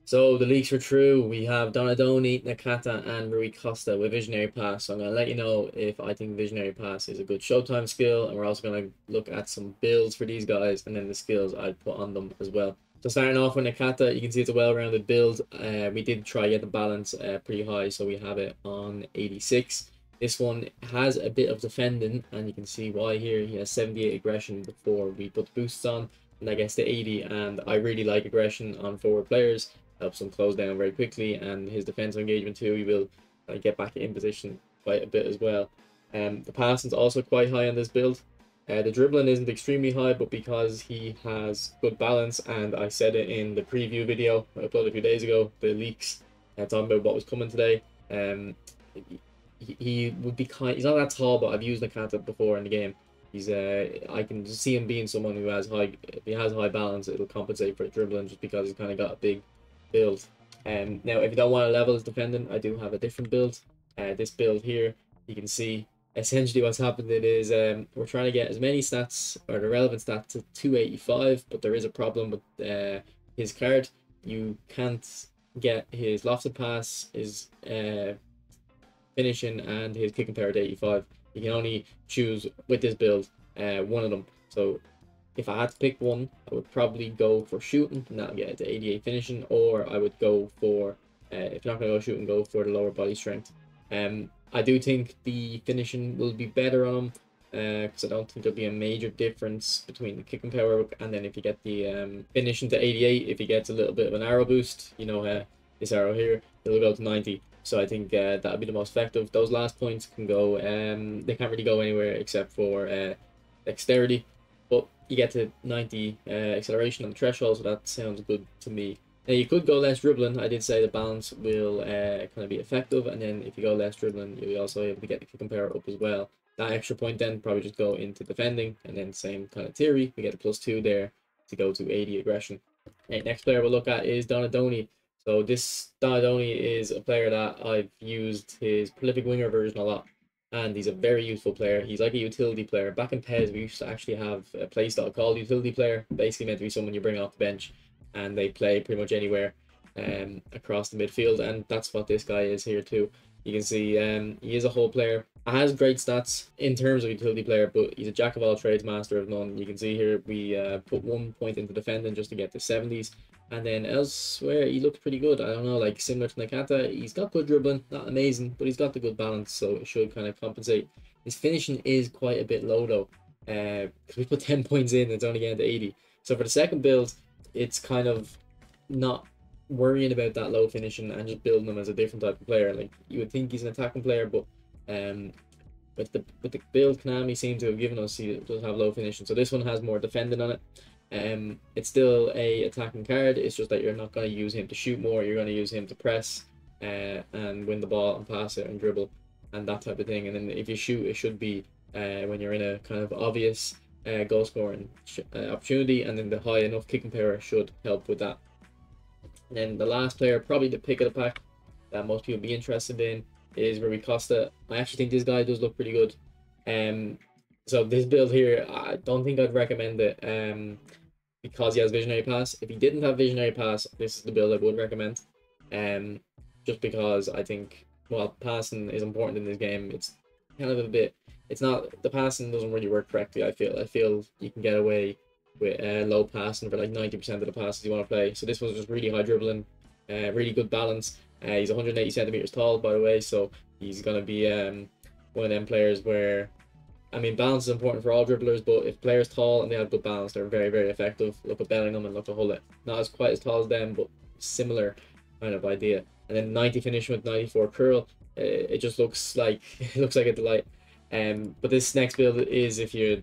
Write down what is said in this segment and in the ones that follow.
So the leaks were true. We have Donadoni, Nakata, and Rui Costa with Visionary Pass. So I'm going to let you know if I think Visionary Pass is a good Showtime skill, and we're also going to look at some builds for these guys, and then the skills I'd put on them as well. So starting off with Nakata, you can see it's a well-rounded build. We did try to get the balance pretty high, so we have it on 86. This one has a bit of defending, and you can see why here. He has 78 aggression before we put the boosts on, and that gets to 80, and I really like aggression on forward players. Helps him close down very quickly, and his defensive engagement too. He will get back in position quite a bit as well. The passing's also quite high on this build. The dribbling isn't extremely high, but because he has good balance, and I said it in the preview video I uploaded a few days ago, the leaks, talking about what was coming today. He would be kind. He's not that tall, but I've used Nakata before in the game. He's I can just see him being someone who has high. If he has high balance, it'll compensate for dribbling just because he's kind of got a big build. Now, if you don't want to level his defending, I do have a different build. This build here, you can see essentially what's happened. It is we're trying to get as many stats, or the relevant stat, to 285, but there is a problem with his card. You can't get his lofted pass, his finishing, and his kicking power to 85. You can only choose with this build one of them. So if I had to pick one, I would probably go for shooting, and that'll get it to 88 finishing, or I would go for, if you're not going to go shooting, go for the lower body strength. I do think the finishing will be better on him, because I don't think there'll be a major difference between the kicking power, and then if you get the finishing to 88, if he gets a little bit of an arrow boost, you know, this arrow here, it'll go to 90. So I think that'll be the most effective. Those last points can go, they can't really go anywhere except for dexterity. But you get to 90 acceleration on the threshold, so that sounds good to me. Now, you could go less dribbling. I did say the balance will kind of be effective, and then if you go less dribbling, you'll also be able to get the kicking power up as well. That extra point then probably just go into defending, and then same kind of theory. We get a +2 there to go to 80 aggression. Right, next player we'll look at is Donadoni. So this Donadoni is a player that I've used his prolific winger version a lot, and he's a very useful player. He's like a utility player. Back in PES, we used to actually have a playstyle called utility player, basically meant to be someone you bring off the bench, and they play pretty much anywhere across the midfield, and that's what this guy is here too. You can see he is a whole player. Has great stats in terms of utility player, but he's a jack of all trades, master of none. You can see here we put 1 point into defending just to get to 70s. And then elsewhere, he looked pretty good. I don't know, like similar to Nakata, he's got good dribbling, not amazing, but he's got the good balance, so it should kind of compensate. His finishing is quite a bit low though, because we put 10 points in, it's only getting to 80. So for the second build, it's kind of not worrying about that low finishing and just building him as a different type of player. Like, you would think he's an attacking player, but with the build Konami seem to have given us, he does have low finishing. So this one has more defending on it. It's still a attacking card. It's just that you're not going to use him to shoot more. You're going to use him to press and win the ball and pass it and dribble and that type of thing. And then if you shoot, it should be when you're in a kind of obvious goal scoring opportunity, and then the high enough kicking power should help with that. And then the last player, probably the pick of the pack that most people be interested in, is Rui Costa. I actually think this guy does look pretty good. So this build here, I don't think I'd recommend it because he has Visionary Pass. If he didn't have Visionary Pass, this is the build I would recommend. Just because I think, well, passing is important in this game. It's kind of a bit, it's not, the passing doesn't really work correctly, I feel you can get away with low passing for like 90% of the passes you want to play. So this was just really high dribbling, really good balance. He's 180 centimeters tall, by the way, so he's going to be one of them players where, I mean, balance is important for all dribblers, but if players tall and they have good balance, they're very, very effective. Look at Bellingham and look at Hullet. Not as quite as tall as them, but similar kind of idea. And then 90 finishing with 94 curl. It just looks like a delight. But this next build is if you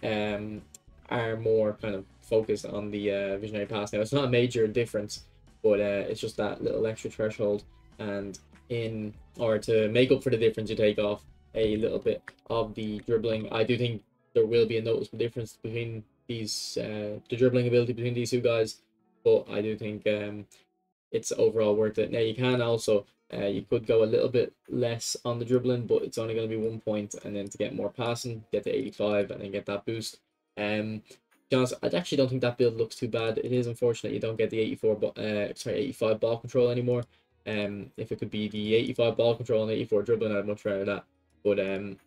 are more kind of focused on the Visionary Pass. Now, it's not a major difference, but it's just that little extra threshold. And in order to make up for the difference, you take off a little bit of the dribbling. I do think there will be a noticeable difference between these, the dribbling ability between these two guys, but I do think it's overall worth it. Now, you can also, you could go a little bit less on the dribbling, but it's only going to be 1 point, and then to get more passing, get to 85 and then get that boost. be honest, I actually don't think that build looks too bad. It is unfortunate you don't get the 85 ball control anymore. If it could be the 85 ball control and 84 dribbling, I'd much rather that. But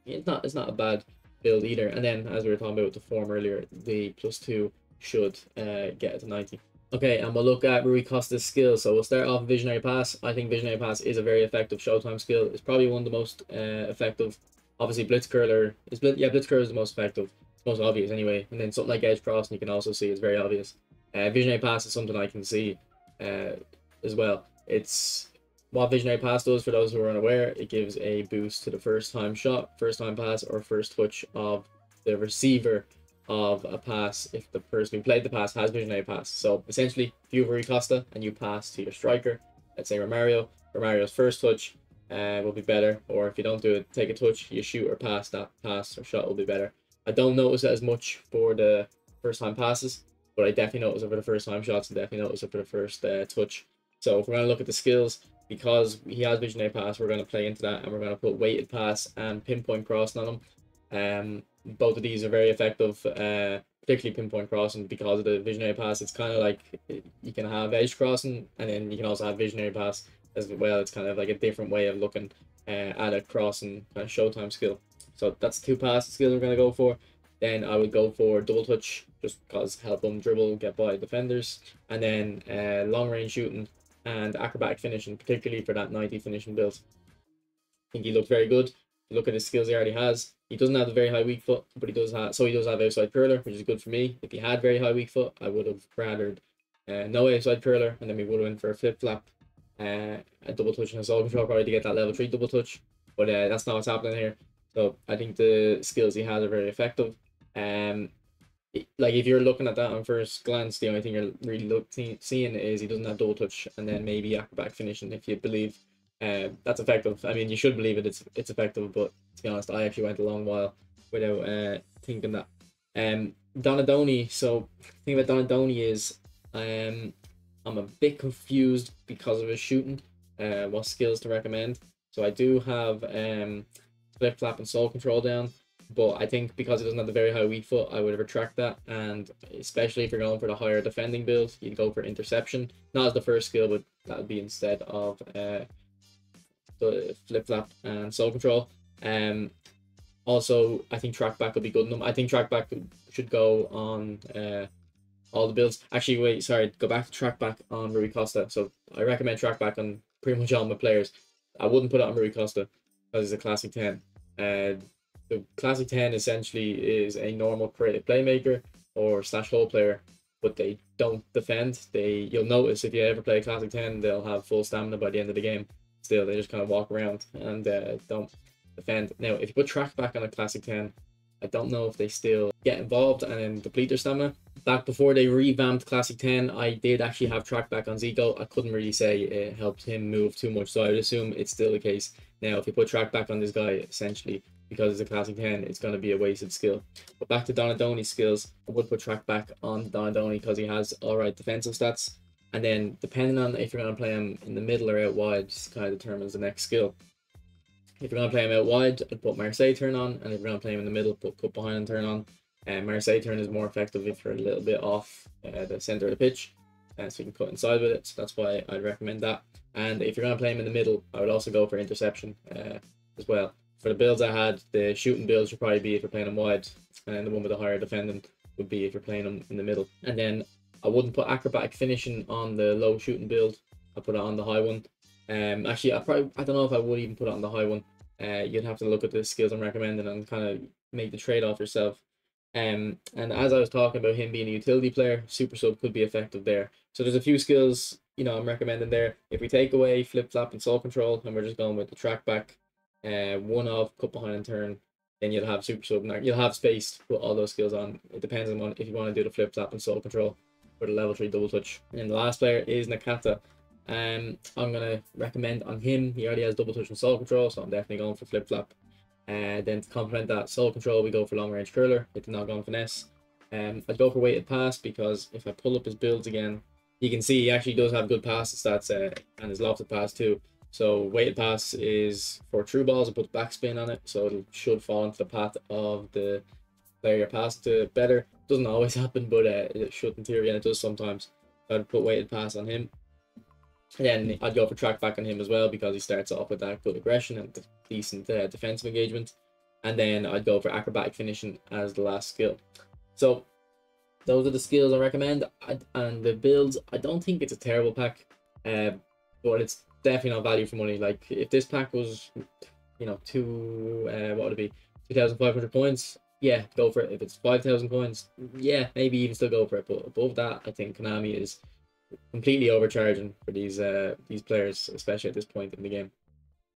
it's not a bad build either. And then, as we were talking about with the form earlier, the +2 should get it to 90. Okay, and we'll look at Rui Costa's skills. So we'll start off with Visionary Pass. I think Visionary Pass is a very effective Showtime skill. It's probably one of the most effective. Obviously, Blitz Curler is the most effective. It's most obvious anyway. And then something like Edge Cross, and you can also see it's very obvious. Visionary Pass is something I can see as well. It's what Visionary Pass does, for those who are unaware. It gives a boost to the first time shot, first time pass, or first touch of the receiver of a pass if the person who played the pass has Visionary Pass. So essentially, if you have Rui Costa and you pass to your striker, let's say Romario's first touch will be better, or if you don't do it, take a touch, you shoot or pass, that pass or shot will be better. I don't notice it as much for the first time passes, but I definitely notice it for the first time shots, and definitely notice it for the first touch. So if we're going to look at the skills, because he has Visionary Pass, we're going to play into that, and we're going to put weighted pass and pinpoint crossing on him. Both of these are very effective, particularly pinpoint crossing, because of the Visionary Pass. It's kind of like you can have edge crossing, and then you can also have Visionary Pass as well. It's kind of like a different way of looking at a crossing kind of Showtime skill. So that's two pass skills we're going to go for. Then I would go for double touch, just because help them dribble, get by defenders, and then long range shooting and acrobatic finishing, particularly for that 90 finishing build. I think he looked very good. Look at his skills he already has. He doesn't have a very high weak foot, but he does have outside curler, which is good for me. If he had very high weak foot, I would have rathered no outside curler, and then we would have went for a flip flap, a double touch and a soul control probably to get that level 3 double touch. But that's not what's happening here. So I think the skills he has are very effective. Like if you're looking at that on first glance, the only thing you're really seeing is he doesn't have double touch, and then maybe acrobatic finishing. If you believe that's effective. I mean, you should believe it. It's effective, but to be honest, I actually went a long while without thinking that. Donadoni. So the thing about Donadoni is I'm a bit confused because of his shooting. What skills to recommend? So I do have flip flap and soul control down, but I think because he doesn't have the very high weak foot, I would retract that. And especially if you're going for the higher defending build, you'd go for interception, not as the first skill, but that would be instead of the flip flap and soul control. Also, I think track back will be good enough. I think track back should go on all the builds. Actually, wait, sorry, go back to track back on Rui Costa. So I recommend track back on pretty much all my players. I wouldn't put it on Rui Costa because it's a classic 10. The classic 10 essentially is a normal creative playmaker or slash hole player, but they don't defend. You'll notice if you ever play a classic 10, they'll have full stamina by the end of the game. Still, they just kind of walk around and don't defend. Now, if you put track back on a classic 10, I don't know if they still get involved and then deplete their stamina. Back before they revamped classic 10, I did actually have track back on Zico. I couldn't really say it helped him move too much, so I would assume it's still the case. Now, if you put track back on this guy, essentially, because it's a classic 10, it's going to be a wasted skill. But back to Donadoni's skills, I would put track back on Donadoni because he has alright defensive stats. And then, depending on if you're going to play him in the middle or out wide, just kind of determines the next skill. If you're going to play him out wide, I'd put Marseille turn on. And if you're going to play him in the middle, put cut behind and turn on. Marseille turn is more effective if you're a little bit off the centre of the pitch. So you can cut inside with it. So that's why I'd recommend that. And if you're going to play him in the middle, I would also go for interception as well. For the builds I had, the shooting builds would probably be if you're playing them wide. And the one with the higher defending would be if you're playing them in the middle. And then I wouldn't put acrobatic finishing on the low shooting build. I put it on the high one. Actually, I don't know if I would even put it on the high one. You'd have to look at the skills I'm recommending and kind of make the trade-off yourself. And as I was talking about him being a utility player, super sub could be effective there. So there's a few skills, I'm recommending there. If we take away flip flap and soul control, and we're just going with the track back, one off, cut behind and turn, then you'll have super sub. You'll have space to put all those skills on. It depends on if you want to do the flip flap and soul control for the level 3 double touch. And the last player is Nakata. I'm gonna recommend on him. He already has double touch and soul control, so I'm definitely going for flip flap. Then to complement that soul control, we go for long range curler. If they're not going finesse, I'd go for weighted pass because if I pull up his builds again, you can see he actually does have good pass stats and his lofted pass too. So weighted pass is for true balls. I put backspin on it, so it should fall into the path of the player your pass to better. Doesn't always happen, but it should in theory, and it does sometimes. I'd put weighted pass on him. And then I'd go for track back on him as well because he starts off with that good aggression and decent defensive engagement. And then I'd go for acrobatic finishing as the last skill. So those are the skills I recommend. And the builds, I don't think it's a terrible pack, but it's definitely not value for money. Like if this pack was, you know, what would it be, 2,500 points? Yeah, go for it. If it's 5,000 coins, yeah, maybe even still go for it. But above that, I think Konami is completely overcharging for these players, especially at this point in the game.